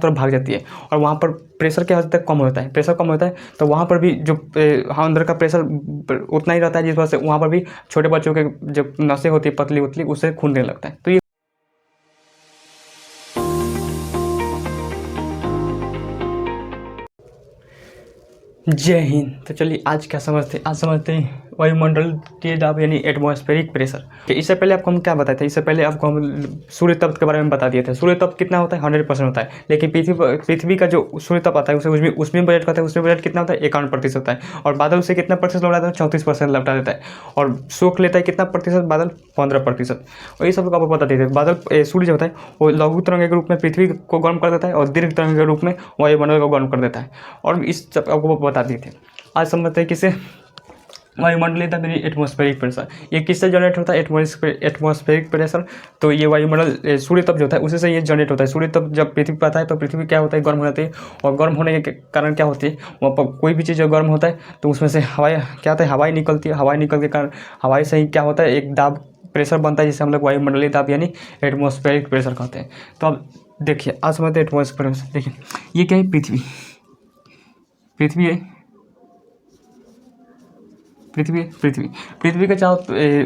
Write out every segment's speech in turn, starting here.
तरफ भाग जाती है और वहाँ पर प्रेशर क्या होता है, कम होता है। प्रेशर कम होता है तो वहाँ पर भी जो अंदर का प्रेशर उतना ही रहता है, जिस वजह से वहाँ पर भी छोटे बच्चों के जो नसें होती है पतली उतली, उससे खून देने लगता है। तो ये जय हिंद। तो चलिए आज क्या समझते हैं वायुमंडलीय दाब यानी एटमॉस्फेरिक प्रेशर। इससे पहले आपको हम क्या बताए थे, इससे पहले आपको हम सूर्य तप के बारे में बता दिए थे। सूर्य तप कितना होता है, 100% होता है। लेकिन पृथ्वी का जो सूर्य तप आता है उसे उसमें बजट करता है, उसमें बजट कितना होता है, 51% होता है। और बादल उसे कितना प्रतिशत लौटा देता है, 34% लौटा देता है। और सोख लेता है कितना प्रतिशत, बादल 15%। और ये सब आपको बता दिए थे। बादल सूर्य जो होता है वो लघु तरंग के रूप में पृथ्वी को गर्म कर देता है और दीर्घ तरंग के रूप में वायुमंडल को गर्म कर देता है। और इस सब आपको बता दिए थे। आज समझते हैं किसे, वायुमंडलीय दाब यानी एटमॉस्फेरिक प्रेशर। ये किससे जनरेट होता है, एटमॉस्फेरिक प्रेशर। तो ये वायुमंडल सूर्य तप जो होता है उसी से ये जनरेट होता है। सूर्य तप जब पृथ्वी पर आता है तो पृथ्वी क्या होता है, गर्म हो जाती है। और गर्म होने के कारण क्या होती है, वहाँ पर कोई भी चीज़ जो गर्म होता है तो उसमें से हवाएं क्या होता है, हवाएं निकलती है। हवाएं निकल के कारण हवाई से ही क्या होता है, एक दाब प्रेशर बनता है जिसे हम लोग वायुमंडलीय दाब यानी एटमॉस्फेरिक प्रेशर कहते हैं। तो अब देखिए आज समझते हैं एटमॉस्फेरिक प्रेशर। देखिए ये क्या है, पृथ्वी है। पृथ्वी के चारों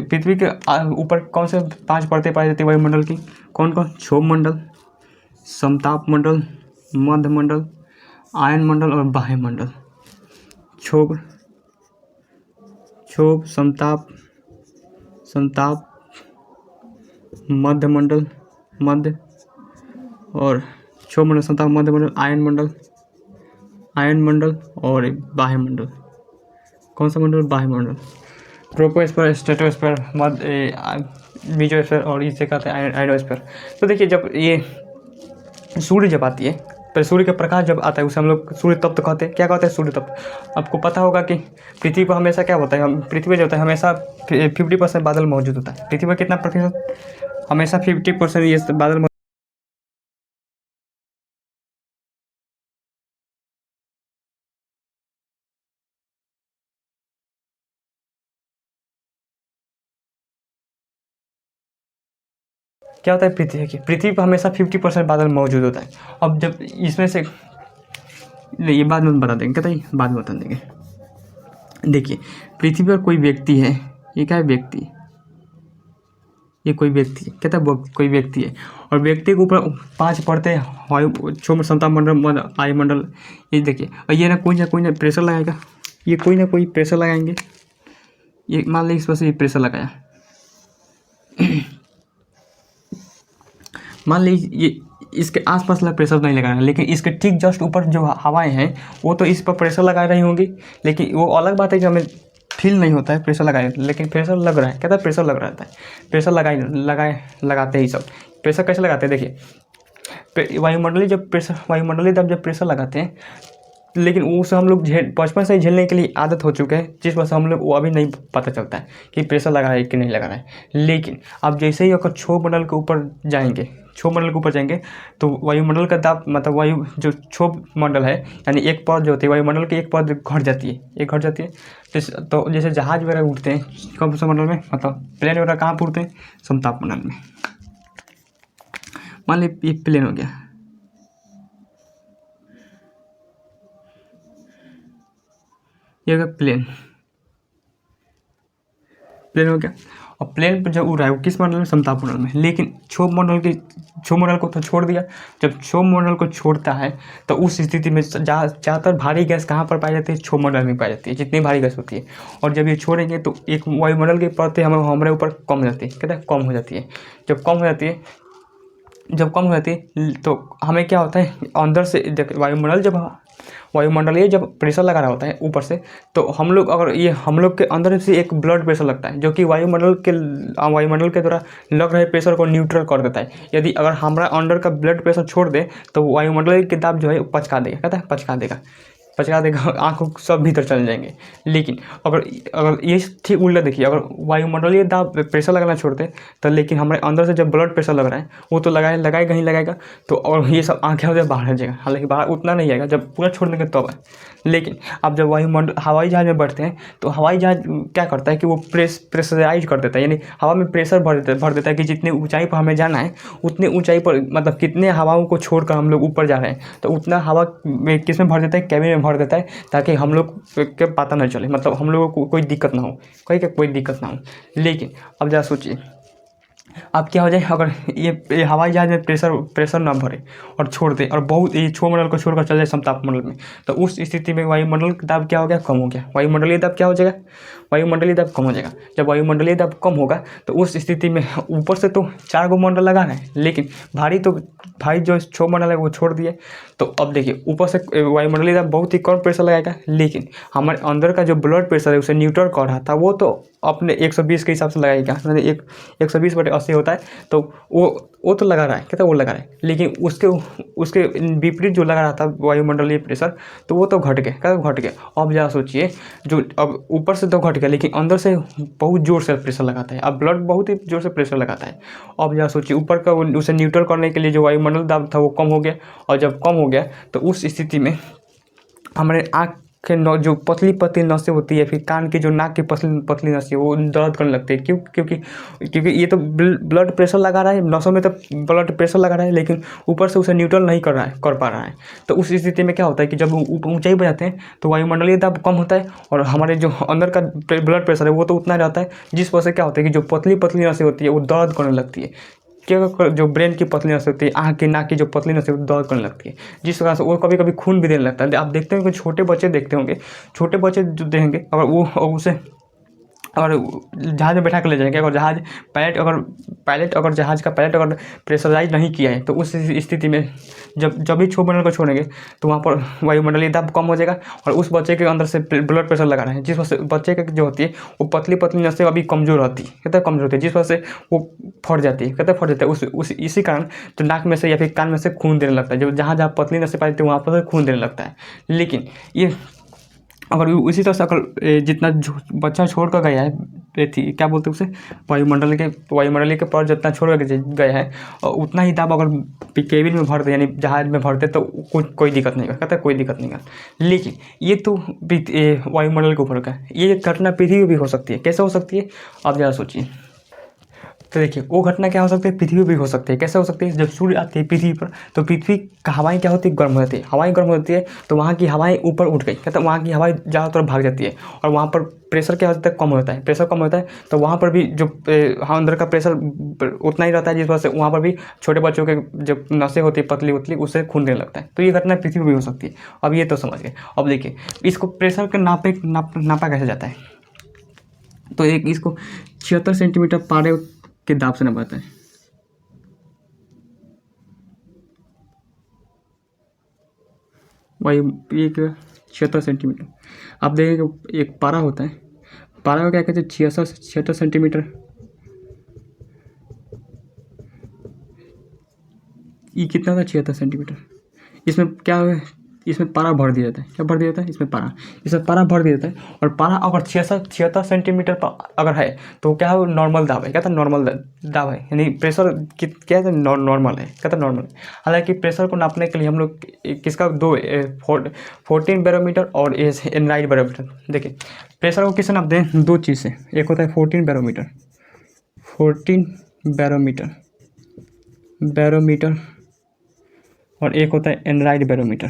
पृथ्वी के ऊपर कौन से 5 परतें पाई जाती है वायुमंडल की, कौन कौन, क्षोभ मंडल, समताप मंडल, मध्य मंडल, आयन मंडल और बाह्य मंडल। क्षोभ समताप मध्य मंडल, और क्षोभ मंडल, समताप, मध्य मंडल, आयन मंडल और बाह्य मंडल। कौन सा मंडल, बाह्य मंडल। ट्रोपोस्फीयर, स्ट्रेटोस्फीयर, मेसोस्फीयर और इसे कहते हैं आयनोस्फीयर। तो देखिए जब ये सूर्य जब आती है, पर सूर्य का प्रकाश जब आता है उसे हम लोग सूर्य तप्त कहते हैं। क्या कहते हैं, सूर्य तप्त। आपको पता होगा कि पृथ्वी पर हमेशा क्या होता है, पृथ्वी जो होता है हमेशा 50% बादल मौजूद होता है। पृथ्वी पर कितना प्रतिशत, हमेशा 50% ये बादल। क्या होता है, पृथ्वी पर हमेशा 50% बादल मौजूद होता है। अब जब इसमें से ये बाद में बता देंगे, कहता है बाद में बता देंगे। देखिए पृथ्वी पर कोई व्यक्ति है, ये क्या है, व्यक्ति, ये कोई व्यक्ति है, कहता है कोई व्यक्ति है। और व्यक्ति के ऊपर 5 परतें, क्षोभ, समताप मंडल, वायुमंडल। ये देखिए, और ये ना कोई ना प्रेशर लगाएगा, ये कोई ना कोई प्रेशर लगाएंगे। ये मान लीजिए इस पर से ये प्रेशर लगाया, मान लीजिए ये इसके आसपास वाला प्रेशर नहीं लगाना, लेकिन इसके ठीक जस्ट ऊपर जो हवाएं हैं वो तो इस पर प्रेशर लगा रही होंगी। लेकिन वो अलग बात है कि हमें फील नहीं होता है प्रेशर लगाए, लेकिन प्रेशर लग रहा है। कहता है प्रेशर लग रहा है, प्रेशर लगाते ही सब। प्रेशर कैसे लगाते हैं, देखिए वायुमंडलीय दाब जब प्रेशर लगाते हैं, लेकिन उसे हम लोग बचपन से ही झेलने के लिए आदत हो चुके हैं, जिस वजह से हम लोग वो अभी नहीं पता चलता है कि प्रेशर लगा है कि नहीं लगा है। लेकिन अब जैसे ही अगर क्षोभ मंडल के ऊपर जाएंगे तो वायुमंडल का दाब, मतलब वायु जो क्षोभ मंडल है यानी एक परत जो होती है, वायुमंडल की एक परत घट जाती है। तो जैसे जहाज वगैरह उड़ते हैं कौन से मंडल में, मतलब प्लेन वगैरह कहाँ पर उड़ते हैं, समताप मंडल में। मान लीजिए ये प्लेन हो गया, ये हो गया प्लेन हो गया। और प्लेन पर जब उड़ रहा है वो किस मंडल में, समताप मंडल में। लेकिन क्षोभ मंडल को तो छोड़ दिया। जब क्षोभ मंडल को छोड़ता है तो उस स्थिति में ज़्यादातर भारी गैस कहाँ पर पाई जाती है, क्षोभ मंडल में पाई जाती है, जितनी भारी गैस होती है। और जब ये छोड़ेंगे तो एक वायुमंडल की परतें हमारे ऊपर कम हो जाती है, कहते हैं कम हो जाती है। जब कम हो जाती है तो हमें क्या होता है, अंदर से वायुमंडलीय जब प्रेशर लगा रहा होता है ऊपर से, तो हम लोग के अंदर से एक ब्लड प्रेशर लगता है, जो कि वायुमंडल के द्वारा लग रहे प्रेशर को न्यूट्रल कर देता है। यदि अगर हमारा अंदर का ब्लड प्रेशर छोड़ दे तो वायुमंडलीय के दाब जो है पचका देगा, कहता है पचका देगा। पचका देगा, आँखों सब भीतर चले जाएंगे। लेकिन अगर अगर ये ठीक उल्टा देखिए, अगर वायुमंडलीय दाब प्रेशर लगाना छोड़ते तो, लेकिन हमारे अंदर से जब ब्लड प्रेशर लग रहा है वो तो लगाएगा ही लगाएगा, तो और ये सब आँखें हो जाए बाहर जाएगा, हालांकि बाहर उतना नहीं आएगा, जब पूरा छोड़ देंगे तब है। लेकिन अब जब हवाई जहाज़ में बैठते हैं तो हवाई जहाज़ क्या करता है कि वो प्रेशराइज कर देता है, यानी हवा में प्रेशर भर देता है कि जितनी ऊंचाई पर हमें जाना है उतनी ऊंचाई पर, मतलब कितने हवाओं को छोड़कर हम लोग ऊपर जा रहे हैं, तो उतना हवा में किस में भर देता है, कैबिन में भर देता है, ताकि हम लोग के पता ना चले, मतलब हम लोगों को कोई दिक्कत ना हो, कोई दिक्कत ना हो। लेकिन अब जरा सोचिए, अब क्या हो जाए अगर ये हवाई जहाज में प्रेशर ना भरे और छोड़ दे, और बहुत ये क्षोभमंडल को छोड़कर चल जाए समतापमंडल में, तो उस स्थिति में वायुमंडल का दाब क्या हो गया, कम हो गया। वायुमंडलीय दाब क्या हो जाएगा, वायुमंडलीय दाब कम हो जाएगा। जब वायुमंडलीय दाब कम होगा तो उस स्थिति में ऊपर से तो 4 गो मंडल लगा रहे हैं, लेकिन भारी जो क्षोभमंडल है वो छोड़ दिए। तो अब देखिए, ऊपर से वायुमंडलीय दाब बहुत ही कम प्रेशर लगाएगा, लेकिन हमारे अंदर का जो ब्लड प्रेशर है उसे न्यूट्रल कर रहा था वो तो अपने 120 के हिसाब से लगाएगा, मतलब 120/80 होता है, तो वो तो लगा रहा है, कहता है वो लगा रहा है, लेकिन उसके विपरीत जो लगा रहा था वायुमंडलीय प्रेशर, तो वो तो घट गया, कहता है घट गया। अब जरा सोचिए, जो अब ऊपर से तो घट गया, लेकिन अंदर से बहुत जोर से प्रेशर लगाता है, अब ब्लड बहुत ही जोर से प्रेशर लगाता है। अब जरा सोचिए, ऊपर का उसे न्यूट्रल करने के लिए जो वायुमंडल दाब था वो कम हो गया, और जब कम हो गया तो उस स्थिति में हमारे आँख के जो पतली नसें होती है, फिर कान की जो नाक की पतली नसें वो दर्द करने लगती है। क्योंकि ये तो ब्लड प्रेशर लगा रहा है, नसों में तो ब्लड प्रेशर लगा रहा है, लेकिन ऊपर से उसे न्यूट्रल नहीं कर पा रहा है। तो उस स्थिति में क्या होता है कि जब ऊंचाई पर जाते हैं तो वायुमंडलीय दाब कम होता है, और हमारे जो अंदर का ब्लड प्रेशर है वो तो उतना रहता है, जिस वजह से क्या होता है कि जो पतली नसें होती है वो दर्द करने लगती है। क्या जो ब्रेन की पतली नसें होती है, आँख की नाक की जो पतली नसें दर्द करने लगती है, जिस वजह से वो कभी कभी खून भी देने लगता है। आप देखते होंगे, छोटे बच्चे देखते होंगे, छोटे बच्चे जो देखेंगे, अगर वो उसे और जहाज़ में बैठा कर ले जाएंगे, अगर पायलट अगर जहाज़ का पायलट अगर प्रेशराइज नहीं किया है, तो उस स्थिति में जब भी क्षोभमंडल को छोड़ेंगे तो वहाँ पर वायुमंडलीय दाब कम हो जाएगा, और उस बच्चे के अंदर से ब्लड प्रेशर लगा रहे हैं, जिस वजह से बच्चे का जो होती है वो पतली नसें अभी कमज़ोर होती है, कहते हैं कमज़ोर होती है, जिस वजह से वो फट जाती है, कहते हैं फट जाता है। इसी कारण तो नाक में से या फिर कान में से खून देने लगता है, जब जहाँ पतली नसें पाई थी वहाँ पर खून देने लगता है। लेकिन ये अगर उसी तरह से अगर जितना बच्चा छोड़ कर गया है, क्या बोलते हैं उसे, वायुमंडलीय के पर जितना छोड़ कर गया है, और उतना ही दाब अगर केबिन में भर दे, यानी जहाज में भरते, तो कोई दिक्कत नहीं कर, कहता है कोई दिक्कत नहीं कर। लेकिन ये तो वायुमंडल के ऊपर का, ये घटना पृथ्वी भी हो सकती है। कैसे हो सकती है, आप ज़रा सोचिए। तो देखिए, वो घटना क्या हो सकती है, पृथ्वी भी हो सकती है। कैसे हो सकती है, जब सूर्य आती है पृथ्वी पर, तो पृथ्वी का हवाएं क्या होती है, गर्म हो जाती है। हवाएं गर्म होती है तो वहाँ की हवाएं ऊपर उठ गई, कहते हैं वहाँ की हवाएं ज़्यादा तरफ भाग जाती है, और वहाँ पर प्रेशर क्या होता है, कम होता है। प्रेशर कम होता है तो वहाँ पर भी जो अंदर का प्रेशर उतना ही रहता है, जिस वजह से वहाँ पर भी छोटे बच्चों के जो नसें होती है पतली उतली, उससे खून देने लगता है। तो ये घटना पृथ्वी में भी हो सकती है। अब ये तो समझ गए। अब देखिए, इसको प्रेशर के नापा कैसे जाता है। तो इसको 76 सेंटीमीटर पारे के दाब से नापा जाता है। वही एक 76 सेंटीमीटर। आप देखेंगे एक पारा होता है, पारा को क्या कहते हैं, 76 सेंटीमीटर। ये कितना था, 76 सेंटीमीटर। इसमें क्या है, इसमें पारा भर दिया जाता है। क्या भर दिया जाता है, इसमें पारा भर दिया जाता है। और पारा अगर 76 सेंटीमीटर पर अगर है तो क्या है, नॉर्मल दाब है। क्या था, नॉर्मल दाब है, यानी प्रेशर क्या है, नॉर्मल है। क्या था, नॉर्मल। हालांकि प्रेशर को नापने के लिए हम लोग किसका 14 बैरोमीटर और एनराइड बैरोमीटर। देखिए, प्रेशर को किससे नापते हैं, 2 चीज़ से। एक होता है 14 बैरोमीटर और एक होता है एनराइड बैरोमीटर।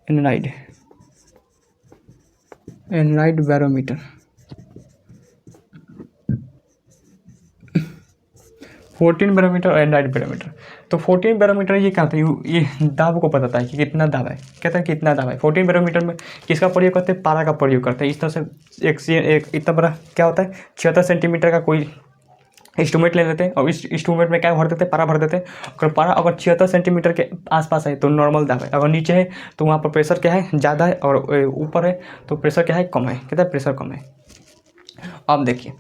एनराइड बैरोमीटर 14 बैरोमीटर और एनराइड बैरोमीटर। तो 14 बैरोमीटर ये क्या होता है, ये दाब को बताता है कि कितना दाब है। कहता है कितना दाब है। 14 बैरोमीटर में किसका प्रयोग करते हैं, पारा का प्रयोग करते हैं। इस तरह से एक इतना बड़ा क्या होता है, 76 सेंटीमीटर का कोई इंस्ट्रूमेंट ले लेते हैं, और इस इंस्ट्रूमेंट में क्या भर देते हैं, पारा भर देते हैं। अगर पारा अगर 76 सेंटीमीटर के आसपास है तो नॉर्मल दाब है। अगर नीचे है तो वहाँ पर प्रेशर क्या है, ज़्यादा है, और ऊपर है तो प्रेशर क्या है, कम है। कहता है प्रेशर कम है। अब देखिए,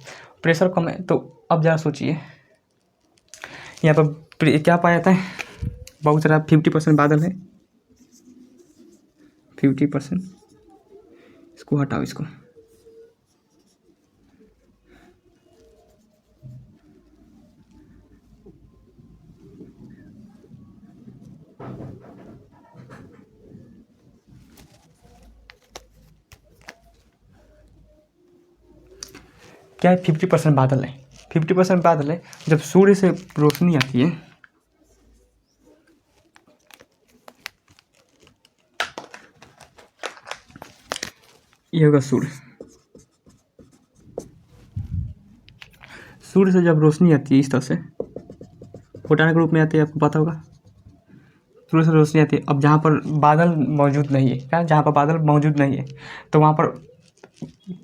प्रेशर कम है तो अब ज़रा सोचिए, यहाँ पर क्या पाया जाता है, बहुत सारा 50% बादल है, 50%, इसको हटाओ इसको। क्या है 50% बादल है, 50% बादल है। जब सूर्य से रोशनी आती है, ये होगा सूर्य। सूर्य से जब रोशनी आती है इस तरह से, फोटॉन के रूप में आती है, आपको पता होगा। सूर्य से रोशनी आती है, अब जहाँ पर बादल मौजूद नहीं है, क्या जहाँ पर बादल मौजूद नहीं है तो वहाँ पर,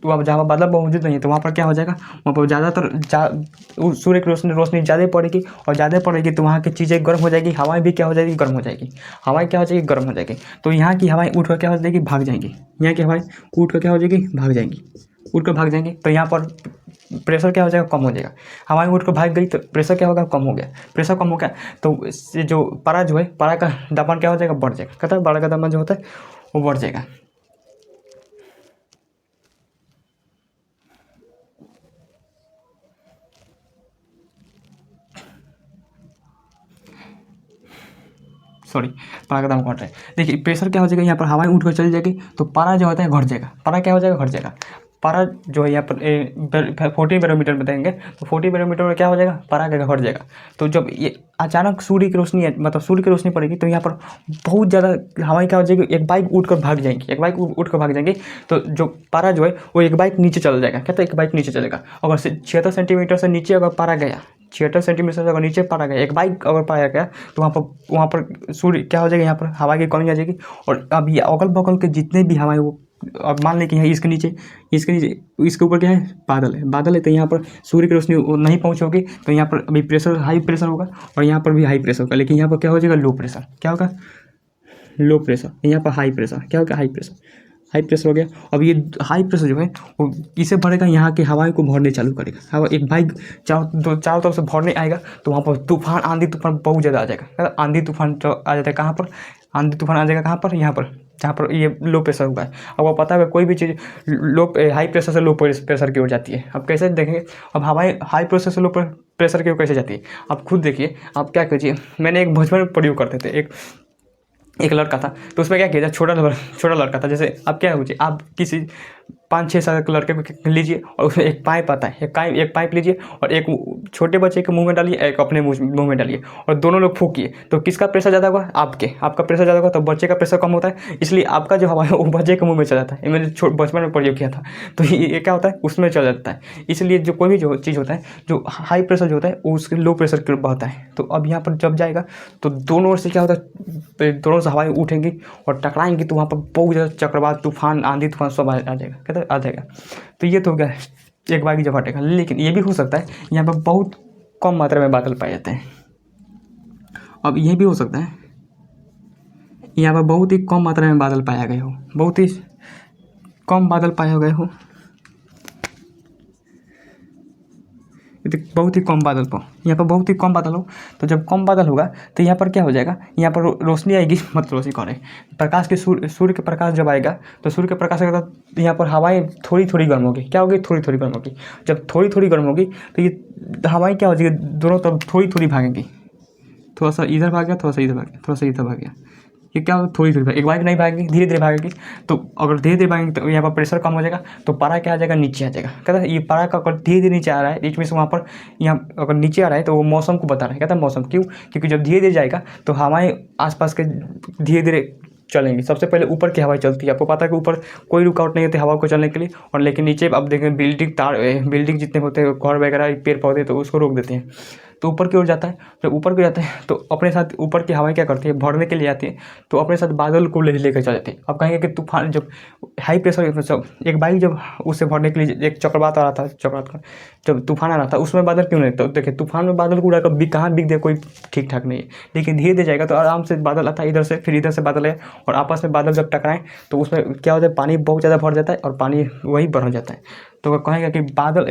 तो अब जहाँ पर बादल मौजूद नहीं है तो वहाँ पर क्या हो जाएगा, वहाँ पर ज़्यादातर सूर्य की रोशनी ज़्यादा पड़ेगी, और ज़्यादा पड़ेगी तो वहाँ की चीज़ें गर्म हो जाएगी, हवाएं भी क्या हो जाएगी, गर्म हो जाएगी। हवाएं क्या हो जाएगी, गर्म हो जाएगी। तो यहाँ की हवाएं उठ कर क्या हो जाएगी, भाग जाएंगी। यहाँ की हवाएं उठ कर क्या हो जाएगी, भाग जाएंगी, उठ कर भाग जाएंगी। तो यहाँ पर प्रेशर क्या हो जाएगा, कम हो जाएगा। हवाएं उठ कर भाग गई तो प्रेशर क्या होगा, कम हो गया। प्रेशर कम हो गया तो इससे जो पारा जो है, पारा का दबान क्या हो जाएगा, बढ़ जाएगा। कहता है पारा का दबान जो होता है वो बढ़ जाएगा। सॉरी, पारा का दाम घट रहा है। देखिए प्रेशर क्या हो जाएगा, यहाँ पर हवाएं उठ कर चली जाएगी तो पारा जो होता है घट जाएगा। पारा क्या हो जाएगा, घट जाएगा। पारा जो है यहाँ पर 40 बैरोमीटर में देंगे तो 40 बैरोमीटर में क्या हो जाएगा, पारा का घट जाएगा। तो जब ये अचानक सूर्य की रोशनी मतलब सूर्य की रोशनी पड़ेगी तो यहाँ पर बहुत ज़्यादा हवाएं क्या हो जाएगी, एक बाइक उठ कर भाग जाएंगी, एक बाइक उठ कर भाग जाएंगी। तो जो पारा जो है वो एक बाइक नीचे चल जाएगा। कहते हैं एक बाइक नीचे चलेगा। अगर 76 सेंटीमीटर से नीचे अगर पारा गया, 76 सेंटीमीटर से अगर नीचे पारा गया, एक बाइक अगर पाया गया तो वहाँ पर सूर्य क्या हो जाएगा, यहाँ पर हवा की कमी आ जाएगी। और अब ये अगल बगल के जितने भी हवाएं, वो अब मान लें कि यहाँ इसके नीचे इसके ऊपर क्या है, बादल है। बादल है तो यहाँ पर सूर्य की रोशनी नहीं पहुँचोगी तो यहाँ पर अभी प्रेशर हाई प्रेशर होगा, और यहाँ पर भी हाई प्रेशर होगा। लेकिन यहाँ पर क्या हो जाएगा, लो प्रेशर। क्या होगा, लो प्रेशर। यहाँ पर हाई प्रेशर। क्या होगा, हाई प्रेशर। हाई प्रेशर हो गया। अब ये हाई प्रेशर जो है वो किसे भरेगा, यहाँ की हवाएं को भरने चालू करेगा। हवा एक बाइक चारों तरफ से भरने आएगा तो वहाँ पर तूफान, आंधी तूफान बहुत ज़्यादा आ जाएगा। आंधी तूफान जो आ जाता है कहाँ पर, आंधी तूफान आ जाएगा कहाँ पर, यहाँ पर जहाँ पर ये लो प्रेशर हुआ है। अब वो पता है कोई भी चीज़ हाई प्रेशर से लो प्रेशर की ओर जाती है। अब कैसे देखेंगे, अब हवाएं हाई प्रेशर से लो प्रेशर की ओर कैसे जाती है, आप खुद देखिए। आप क्या कीजिए, मैंने एक बचपन में प्रयोग करते थे, एक लड़का था तो उसमें क्या किया था, छोटा लड़का था। जैसे अब क्या हो, आप किसी 5-6 साल के लड़के को लीजिए और उसमें एक पाइप आता है, एक पाइप लीजिए और एक छोटे बच्चे के मुंह में डालिए, एक अपने मुंह में डालिए और दोनों लोग फूकिए। तो किसका प्रेशर ज़्यादा होगा, आपका प्रेशर ज़्यादा होगा तो बच्चे का प्रेशर कम होता है, इसलिए आपका जो हवा है वो बच्चे के मुंह में चला जाता है। ये मैंने बचपन में प्रयोग किया था। तो ये क्या होता है, उसमें चल जाता है। इसलिए जो कोई भी जो चीज़ होता है, जो हाई प्रेशर जो होता है वो उसके लो प्रेशर की ओर बहता है। तो अब यहाँ पर जब जाएगा तो दोनों ओर से क्या होता है, दोनों से हवाएं उठेंगी और टकराएंगी तो वहाँ पर बहुत ज़्यादा चक्रवात, तूफान, आंधी तूफान सब आ जाएगा। कहते आ जाएगा। तो ये तो क्या एक बाइक जब हटेगा। लेकिन ये भी हो सकता है यहाँ पर बहुत कम मात्रा में बादल पाए जाते हैं। अब ये भी हो सकता है यहाँ पर बहुत ही कम मात्रा में बादल पाया गए हो, बहुत ही कम बादल पाए गए हो, बहुत ही कम बादल पाओ। यहाँ पर बहुत ही कम बादल हो तो जब कम बादल होगा तो यहाँ पर क्या हो जाएगा, यहाँ पर रोशनी आएगी, मतलब रोशनी कौन है, प्रकाश के सूर्य के प्रकाश जब आएगा तो सूर्य के प्रकाश आएगा तो यहाँ पर हवाएं थोड़ी थोड़ी गर्म होगी। क्या होगी, थोड़ी थोड़ी गर्म होगी। जब थोड़ी थोड़ी गर्म होगी तो ये हवाएं क्या हो जाएगी, दोनों तरफ थोड़ी थोड़ी भागेंगी। थोड़ा सा इधर भाग गया, थोड़ा सा इधर भाग गया, थोड़ा सा इधर भाग गया। ये क्या होगा, थोड़ी थोड़ी एक बाइक नहीं भागेगी, धीरे धीरे भागेगी। तो अगर धीरे धीरे भागेंगे तो यहाँ पर प्रेशर कम हो जाएगा तो पारा क्या आ जाएगा, नीचे आ जाएगा। कहता है ये पारा का अगर धीरे धीरे नीचे आ रहा है, बीच में से वहाँ पर यहाँ अगर नीचे आ रहा है तो वो मौसम को बता रहा है। कहता है मौसम क्यों, क्योंकि जब धीरे धीरे जाएगा तो हवाएं आसपास के धीरे धीरे चलेंगी। सबसे पहले ऊपर की हवाएं चलती है। आपको पता है कि ऊपर कोई रुकावट नहीं होती हवा को चलने के लिए, और लेकिन नीचे अब देखें बिल्डिंग जितने होते हैं, घर वगैरह, पेड़ पौधे, तो उसको रोक देते हैं। तो ऊपर की ओर जाता है, जब ऊपर की जाता है तो अपने साथ ऊपर की हवाएं क्या करती है, भरने के लिए आती है तो अपने साथ बादल को लेकर चल जाती है। अब कहेंगे कि तूफान, जब हाई प्रेशर एक बाइक जब उससे भरने के लिए एक चक्रवात आ रहा था, चक्रवात का जब तूफान आ रहा था उसमें बादल क्यों नहीं, तो देखिए तूफान में बादल को उड़ाकर कहाँ बिक दे, कोई ठीक ठाक नहीं है। लेकिन धीरे धीरे जाएगा तो आराम से बादल आता है, इधर से फिर इधर से बादल है, और आपस में बादल जब टकराएं तो उसमें क्या होता है, पानी बहुत ज़्यादा भर जाता है और पानी वही बढ़ जाता है। तो कहेंगे कि बादल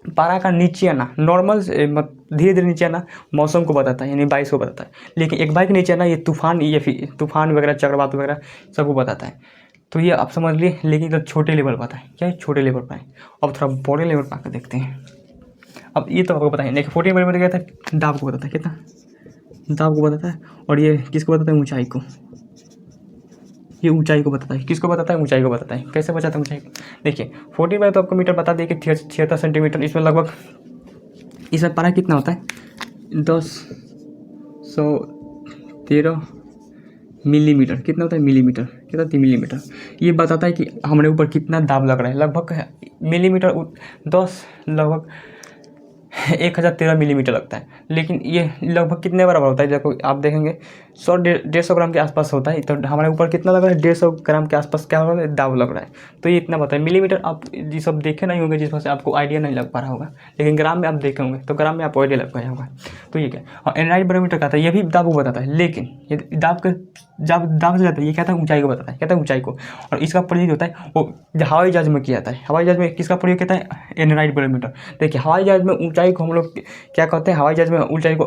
पारा का नीचे आना नॉर्मल धीरे धीरे नीचे आना मौसम को बताता है, यानी बारिश को बताता है। लेकिन एक बार के नीचे आना ये तूफान, ये फिर तूफान वगैरह, चक्रवात वगैरह सबको बताता है। तो ये आप समझ लिए, लेकिन इधर छोटे लेवल पर आता है। क्या है? छोटे लेवल पर है। अब थोड़ा बड़े लेवल पर आकर देखते हैं। अब ये तो आपको पता है, देखिए 14 मिलीमीटर क्या था, दाब को बताता है। कितना दाब को बताता है। और ये किसको बताता है? ऊंचाई को। ये ऊंचाई को बताता है। किसको बताता है? ऊंचाई को बताता है। कैसे बताता है ऊंचाई को? देखिए 14 बाई तो आपको मीटर बता दिए कि 76 सेंटीमीटर। इसमें लगभग, इसमें पारा कितना होता है? 1013 मिलीमीटर। कितना होता है? मिलीमीटर। कितना? 3 मिलीमीटर। ये बताता है कि हमारे ऊपर कितना दाब लग रहा है। लगभग मिलीमीटर 10 लगभग 1013 मिलीमीटर लगता है। लेकिन ये लगभग कितने बराबर होता है? जब आप देखेंगे 100-150 ग्राम के आसपास होता है। तो हमारे ऊपर कितना लग रहा है? 150 ग्राम के आसपास क्या हो रहा है? दाब लग रहा है। तो ये इतना बताए। मिलीमीटर आप ये सब देखे नहीं होंगे, जिस वजह से आपको आइडिया नहीं लग पा रहा होगा। लेकिन ग्राम में आप देखे होंगे, तो ग्राम में आपको आइडिया लग पाया होगा। तो ये क्या? और एनालाइट बैरोमीटर का था, ये भी दाब को बताता है। लेकिन ये दाब से जाता है, ये क्या था? ऊंचाई को बताता है। कहता है ऊंचाई को। और इसका प्रयोग होता है वो हवाई जहाज में किया जाता है। हवाई जहाज में किसका प्रयोग कहता है? Analyte barometer. देखिए हवाई जहाज में ऊंचाई को हम लोग क्या कहते हैं? हवाई जहाज में ऊंचाई को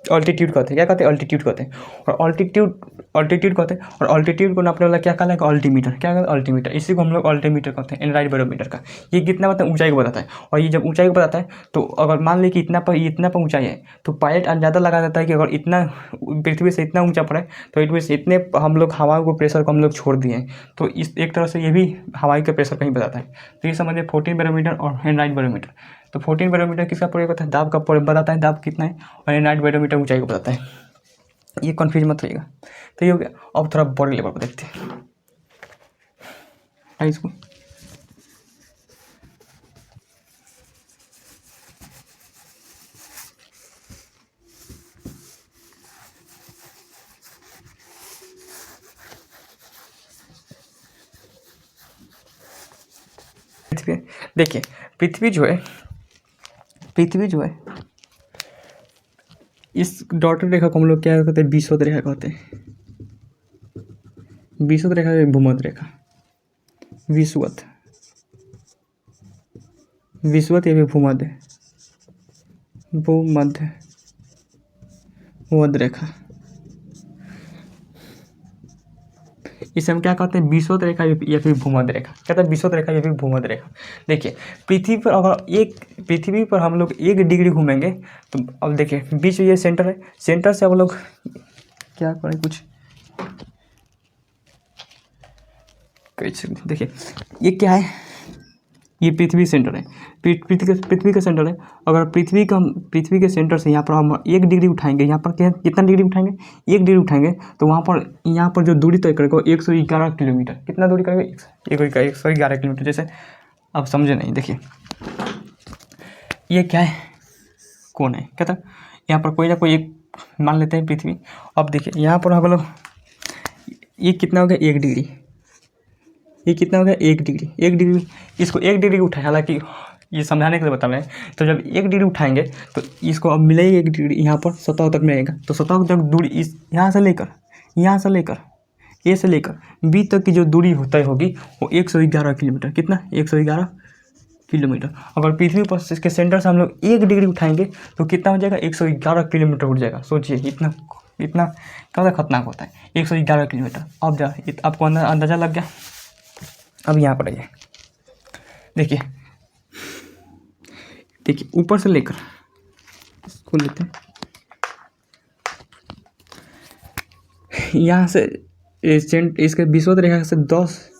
ऑल्टीट्यूड कहते हैं। क्या कहते हैं? ऑल्टीट्यूड कहते हैं। और ऑल्टीट्यूड कहते हैं। और ऑल्टीट्यूड को नापने वाला क्या कहलाएगा? अल्टीमीटर। क्या कहते हैं? अल्टीमीटर। इसी को हम लोग अल्टीमीटर कहते हैं, एनालाइट बैरोमीटर का। ये कितना बताता है? ऊंचाई को बताता है। और ये जब ऊंचाई को बताता है, तो अगर मान ली कि इतना पर ऊंचाई है, तो पायलट अंदाजा लगा देता है कि अगर इतना पृथ्वी से इतना ऊंचा पर है, तो इट मीन्स इतने हम लोग हवा को प्रेशर को हम लोग छोड़ दिए हैं। तो इस एक तरह से ये भी हवाई का प्रेशर कहीं बताता है। तो ये समझिए 14 बैरोमीटर और एनालाइट बैरोमीटर। तो 14 बैरोमीटर किसका प्रयोग होता है? दाब का बताता है, दाब कितना है। और एनालाइट बैरोमीटर ऊंचाई को बताता है। ये कन्फ्यूज मत होइएगा। तो ये हो गया। अब थोड़ा बड़े लेवल पर देखते हैं इसको। देखिए पृथ्वी जो है इस डॉटेड रेखा को हम लोग क्या कहते हैं? विषुवत रेखा कहते हैं। विषुवत रेखा एक भूमध्य रेखा। विषुवत या फिर भूमध्य रेखा। इसे हम क्या कहते हैं? विषुवत रेखा या फिर भूमध्य रेखा। कहते हैं विषुवत रेखा या फिर भूमध्य रेखा। देखिए पृथ्वी पर हम लोग 1 डिग्री घूमेंगे, तो अब देखिए बीच में ये सेंटर है। सेंटर से हम लोग क्या करें? कुछ देखिए ये क्या है? ये पृथ्वी सेंटर है। पृथ्वी का सेंटर है। अगर पृथ्वी के सेंटर से यहाँ पर हम 1 डिग्री उठाएंगे, यहाँ पर क्या कितना डिग्री उठाएंगे? 1 डिग्री उठाएंगे, तो यहाँ पर जो दूरी तय करेगा 111 किलोमीटर। कितना दूरी करेगा? 111 किलोमीटर। जैसे आप समझे नहीं, देखिए ये क्या है? कौन है? कहता यहाँ पर कोई ना कोई एक मान लेते हैं पृथ्वी। अब देखिए यहाँ पर हम लोग, ये कितना हो गया? 1 डिग्री। ये कितना हो गया? 1 डिग्री। 1 डिग्री, इसको 1 डिग्री उठाए। हालांकि ये समझाने के लिए बता रहे हैं। तो जब 1 डिग्री उठाएंगे, तो इसको अब मिलेगी 1 डिग्री यहाँ पर सतह तक मिलेगा। तो सतह तक दूरी इस यहाँ से लेकर ए से लेकर बी तक की जो दूरी तय होगी वो 111 किलोमीटर। कितना? 111 किलोमीटर। अगर पृथ्वी पर इसके सेंटर से हम लोग 1 डिग्री उठाएंगे, तो कितना हो जाएगा? 111 किलोमीटर उठ जाएगा। सोचिए इतना क्या खतरनाक होता है? 111 किलोमीटर। अब आपको अंदाजा लग गया। अब यहाँ पर आइए, देखिए ऊपर से लेकर इसको लेते हैं, यहाँ से इसके विषुवत रेखा से 10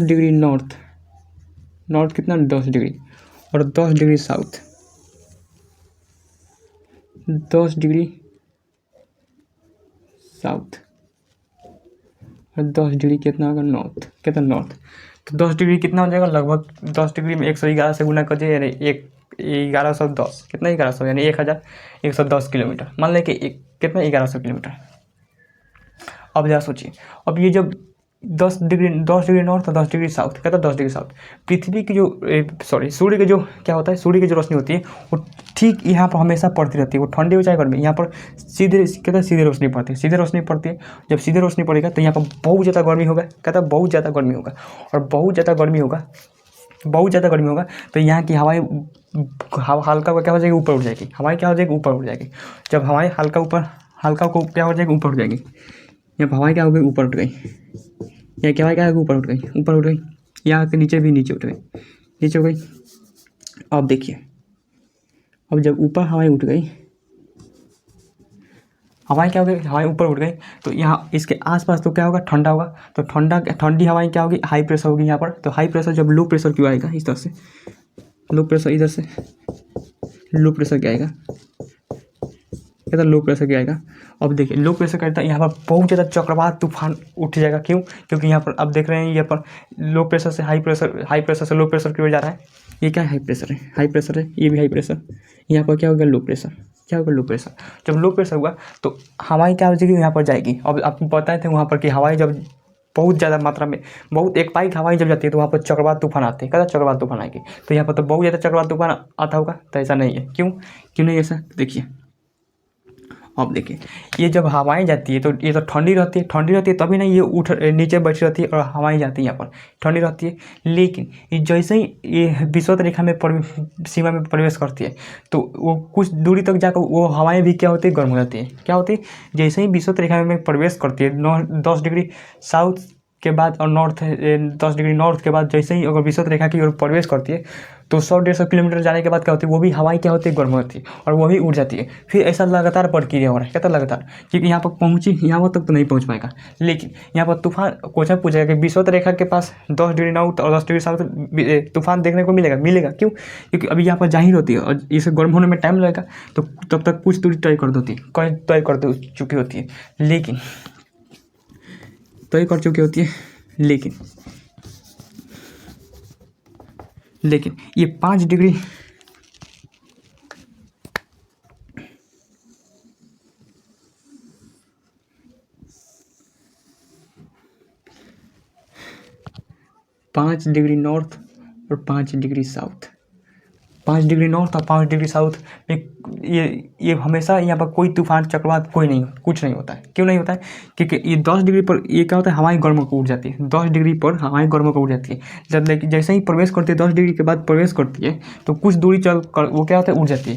डिग्री नॉर्थ कितना? 10 डिग्री। और 10 डिग्री साउथ, 10 डिग्री साउथ, और 10 डिग्री कितना होगा? नॉर्थ। कितना? नॉर्थ। तो 10 डिग्री कितना हो जाएगा? लगभग 10 डिग्री में 111 से गुना कर दिए, यानी 1110। कितना? 1100, यानी 1110 किलोमीटर। मान लें कि कितना? 1100 किलोमीटर। अब जरा सोचिए, अब ये जब 10 डिग्री नॉर्थ और 10 डिग्री साउथ, कहता है 10 डिग्री साउथ। पृथ्वी की जो सूर्य की जो क्या होता है, सूर्य की जो रोशनी होती है वो ठीक यहाँ पर हमेशा पड़ती रहती है, वो ठंडी हो चाहे गर्मी, यहाँ पर सीधे कहता है सीधे रोशनी पड़ती है, सीधे रोशनी पड़ती है। जब सीधे रोशनी पड़ेगा तो यहाँ पर बहुत ज़्यादा गर्मी होगा, कहता है बहुत ज़्यादा गर्मी होगा, और बहुत ज़्यादा गर्मी होगा तो यहाँ की हवाएं हल्का क्या हो जाएगी, ऊपर उठ जाएगी, हवाएं क्या हो जाएगी, ऊपर उठ जाएगी। जब हवाएं हल्का को क्या हो जाएगी, ऊपर उठ जाएगी। जब हवाएं क्या हो गई, ऊपर उठ गई, या क्या क्या ऊपर उठ गई, यहाँ के नीचे भी नीचे उठ गई, नीचे हो गई। अब देखिए, अब जब ऊपर हवाएं उठ गई, हवाएं क्या हो गई, हवाएं ऊपर उठ गई, तो यहाँ इसके आसपास तो क्या होगा, ठंडा होगा। तो ठंडी हवाएं क्या होगी, हाई प्रेशर होगी यहाँ पर। तो हाई प्रेशर जब लो प्रेशर क्यों आएगा, इस तरह से लो प्रेशर, इधर से लो प्रेशर क्या आएगा, कहता लो प्रेशर क्या आएगा। अब देखिए लो प्रेशर कहता है यहाँ पर बहुत ज़्यादा चक्रवात तूफान उठ जाएगा। क्यों, क्योंकि यहाँ पर अब देख रहे हैं यहाँ पर लो प्रेशर से हाई प्रेशर से लो प्रेशर की ओर जा रहा है। ये क्या हाई प्रेशर है, ये भी हाई प्रेशर। यहाँ पर क्या होगा, लो प्रेशर, क्या होगा, लो प्रेशर। जब लो प्रेशर हुआ तो हवाएं क्या हो जाएगी, यहाँ पर जाएगी। अब आपको बताए थे वहाँ पर कि हवाएं जब बहुत ज़्यादा मात्रा में, बहुत एक पाइक हवाएं जब जाती है तो वहाँ पर चक्रवात तूफान आते हैं, कहता चक्रवात तूफान आएगी। तो यहाँ पर तो बहुत ज़्यादा चक्रवात तूफान आता होगा, तो ऐसा नहीं है। क्यों नहीं ऐसा, देखिए अब देखिए, ये जब हवाएं जाती है तो ये तो ठंडी रहती है तभी ना ये नीचे बैठी रहती है और हवाएं जाती है यहाँ पर ठंडी रहती है। लेकिन ये जैसे ही ये विषुवत रेखा में सीमा में प्रवेश करती है तो वो कुछ दूरी तक जाकर वो हवाएं भी क्या होती है, गर्म हो जाती है। क्या होती है, जैसे ही विषुवत रेखा में प्रवेश करती है 10 डिग्री साउथ के बाद और 10 डिग्री नॉर्थ के बाद, जैसे ही अगर विषुवत रेखा की ओर प्रवेश करती है तो 100-150 किलोमीटर जाने के बाद क्या होती है, वो भी हवाएं क्या होती है, गर्म होती है और वो भी उड़ जाती है। फिर ऐसा लगातार प्रक्रिया हो रहा है, कहता लगातार, क्योंकि यहाँ पर पहुँची, यहाँ तक तो नहीं पहुँच पाएगा। लेकिन यहाँ पर तूफान क्वेश्चन पूछेगा कि विषुवत रेखा के पास 10 डिग्री नॉर्थ और 10 डिग्री साउथ तूफान देखने को मिलेगा। क्यों, क्योंकि अभी यहाँ पर जाहिर होती है और इसे गर्म होने में टाइम लगेगा, तो तब तक कुछ दूरी तय कर चुकी होती है। लेकिन तय कर चुकी होती है, लेकिन ये 5 डिग्री नॉर्थ और 5 डिग्री साउथ, 5 डिग्री नॉर्थ और 5 डिग्री साउथ में ये हमेशा यहाँ पर कोई तूफान चक्रवात कुछ नहीं होता है। क्यों नहीं होता है, क्योंकि ये 10 डिग्री पर ये क्या होता है, हवाएं गर्म को उड़ जाती है। 10 डिग्री पर हवाएं गर्म को उड़ जाती है। जब जैसे ही प्रवेश करती है 10 डिग्री के बाद प्रवेश करती है तो कुछ दूरी चल कर वो क्या होता है, उड़ जाती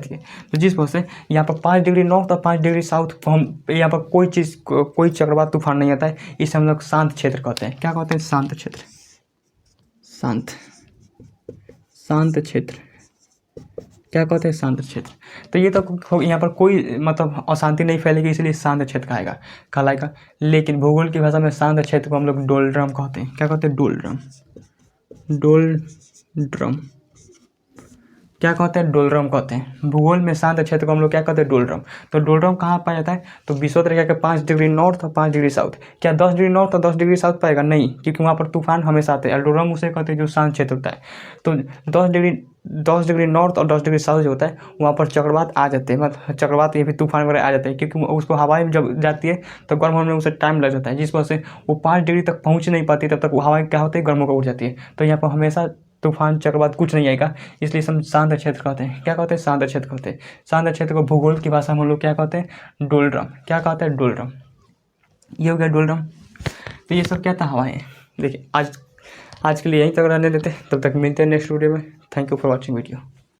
है। तो जिस वजह से यहाँ पर 5 डिग्री नॉर्थ और 5 डिग्री साउथ हम यहाँ पर कोई चक्रवात तूफान नहीं आता है। इसे हम लोग शांत क्षेत्र कहते हैं। क्या कहते हैं, शांत क्षेत्र, शांत क्षेत्र, क्या कहते हैं, शांत क्षेत्र। तो ये तो यहाँ पर कोई मतलब अशांति नहीं फैलेगी, इसलिए शांत क्षेत्र कहलाएगा। लेकिन भूगोल की भाषा में शांत क्षेत्र को हम लोग डोलड्रम कहते हैं। क्या कहते हैं, डोलड्रम, क्या कहते हैं, डोलड्रम कहते हैं। भूगोल में शांत क्षेत्र को हम लोग क्या कहते हैं, डोलड्रम। तो डोलड्रम कहाँ पाया जाता है, तो विषुवत रेखा के 5 डिग्री नॉर्थ और 5 डिग्री साउथ। क्या 10 डिग्री नॉर्थ और 10 डिग्री साउथ पाएगा, नहीं, क्योंकि वहाँ पर तूफान हमेशा आते हैं। डोलड्रम उसे कहते हैं जो शांत क्षेत्र होता है। तो 10 डिग्री नॉर्थ और 10 डिग्री साउथ जो होता है वहाँ पर चक्रवात आ जाते हैं, मतलब चक्रवात या फिर तूफान वगैरह आ जाते हैं, क्योंकि उसको हवाएं जब जाती है तो गर्म होने में उसे टाइम लग जाता है, जिस वजह से वो 5 डिग्री तक पहुँच नहीं पाती, तब तक वो हवाएं क्या होती है, गर्म होकर उड़ जाती है। तो यहाँ पर हमेशा तूफान चक्रवात कुछ नहीं आएगा, इसलिए हम शांत क्षेत्र कहते हैं। क्या कहते हैं, शांत क्षेत्र कहते हैं। शांत क्षेत्र को भूगोल की भाषा में हम लोग क्या कहते हैं, डोलड्रम। क्या कहते हैं, डोलड्रम। ये हो गया डोलड्रम। तो ये सब क्या था, हवाएं। देखिए आज के लिए यहीं तक रहने देते हैं, तब तक मिलते हैं नेक्स्ट वीडियो में। Thank you for watching video.